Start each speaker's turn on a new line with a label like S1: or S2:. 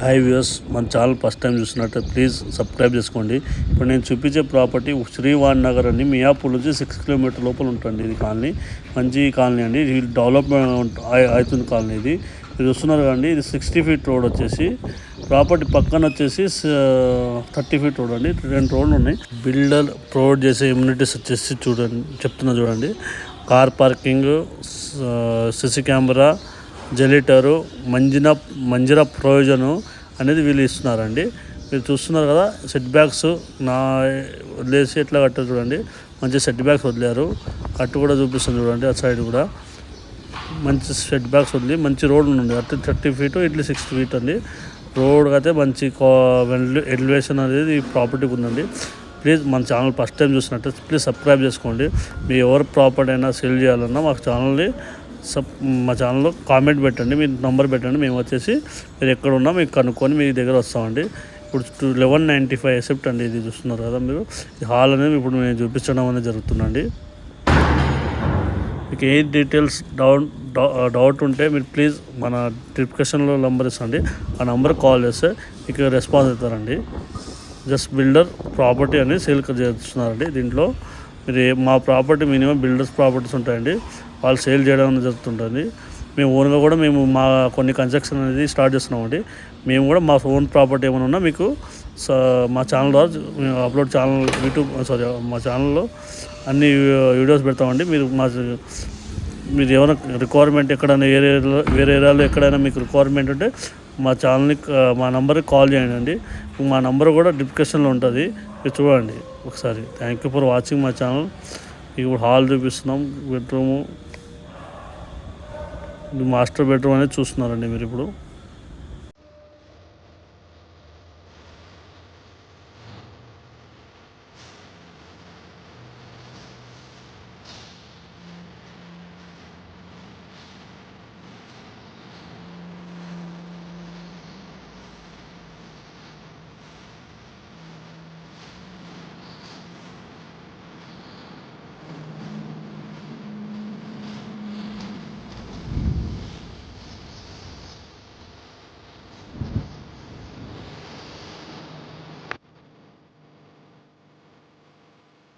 S1: Hi viewers, మన channel first time చూస్తున్నట్టు please subscribe చేసుకోండి. ఇప్పుడు నేను చూపించే ప్రాపర్టీ శ్రీవాణి నగర్ అండి. మియాపూర్ నుంచి 6 కిలోమీటర్ లోపల ఉంటుంది. ఇది కాలనీ మంచి కాలనీ అండి. ఇది డెవలప్మెంట్ అవుతుంది కాలనీ. ఇది మీరు చూస్తున్నారు కదండి. ఇది 60 ఫీట్ రోడ్ వచ్చేసి ప్రాపర్టీ పక్కన వచ్చేసి 30 ఫీట్ రోడ్ అండి. 2 రోడ్లు ఉన్నాయి. బిల్డర్ ప్రొవైడ్ చేసే ఇమ్యూనిటీస్ వచ్చేసి చూడండి. కార్ పార్కింగ్, సిసి కెమెరా, జెలిటరు, మంజిరా ప్రయోజనం అనేది వీళ్ళు ఇస్తున్నారండి. మీరు చూస్తున్నారు కదా, సెట్ బ్యాక్స్ వదిలేసి ఎట్లా కట్టారు చూడండి. మంచి సెట్ బ్యాక్స్ వదిలేరు. అటు కూడా చూపిస్తుంది చూడండి. ఆ సైడ్ కూడా మంచి సెట్ బ్యాక్స్ ఉంది. మంచి రోడ్ ఉంది. అటు 30 ఫీట్, ఇట్లా 60 ఫీట్ అండి. రోడ్ అయితే మంచి ఎలివేషన్ అనేది ఈ ప్రాపర్టీకి ఉందండి. ప్లీజ్ మన ఛానల్ ఫస్ట్ టైం చూసినట్టు ప్లీజ్ సబ్స్క్రైబ్ చేసుకోండి. మీ ఎవరు ప్రాపర్టీ అయినా సేల్ చేయాలన్నా మా ఛానల్లో కామెంట్ పెట్టండి, మీ నంబర్ పెట్టండి. మేము వచ్చేసి మీరు ఎక్కడ ఉన్నా మీకు కనుక్కొని మీ దగ్గర వస్తామండి. ఇప్పుడు 1195 ఎసెప్ట్ అండి. ఇది చూస్తున్నారు కదా మీరు. ఈ హాల్ అనేది ఇప్పుడు నేను చూపించడం అనేది జరుగుతుందండి. మీకు ఏ డీటెయిల్స్ డౌట్ ఉంటే మీరు ప్లీజ్ మన డిస్క్రిప్షన్లో నంబర్ ఇస్తాండి. ఆ నెంబర్ కాల్ చేస్తే మీకు రెస్పాన్స్ అవుతారండి. జస్ట్ బిల్డర్ ప్రాపర్టీ అని సేల్ చేస్తున్నారండి. దీంట్లో మీరు మా ప్రాపర్టీ మినిమం బిల్డర్స్ ప్రాపర్టీస్ ఉంటాయండి. వాళ్ళు సేల్ చేయడం అనేది జరుగుతుంటుంది. మేము ఓన్గా కూడా మా కొన్ని కన్స్ట్రక్షన్ అనేది స్టార్ట్ చేస్తున్నామండి. మేము కూడా మా ఓన్ ప్రాపర్టీ ఏమైనా ఉన్నా మీకు మా ఛానల్ ద్వారా మా ఛానల్లో అన్ని వీడియోస్ పెడతామండి. మీరు ఏమైనా రిక్వైర్మెంట్ ఎక్కడైనా వేరే ఏరియాలో ఎక్కడైనా మీకు రిక్వైర్మెంట్ ఉంటే మా నంబర్కి కాల్ చేయండి. మా నంబర్ కూడా డిస్క్రిప్షన్లో ఉంటుంది. మీరు చూడండి ఒకసారి. Thank you for watching my channel. ఇప్పుడు హాల్ చూపిస్తున్నాం. బెడ్రూము, మాస్టర్ బెడ్రూమ్ అనేది చూస్తున్నారండి మీరు ఇప్పుడు.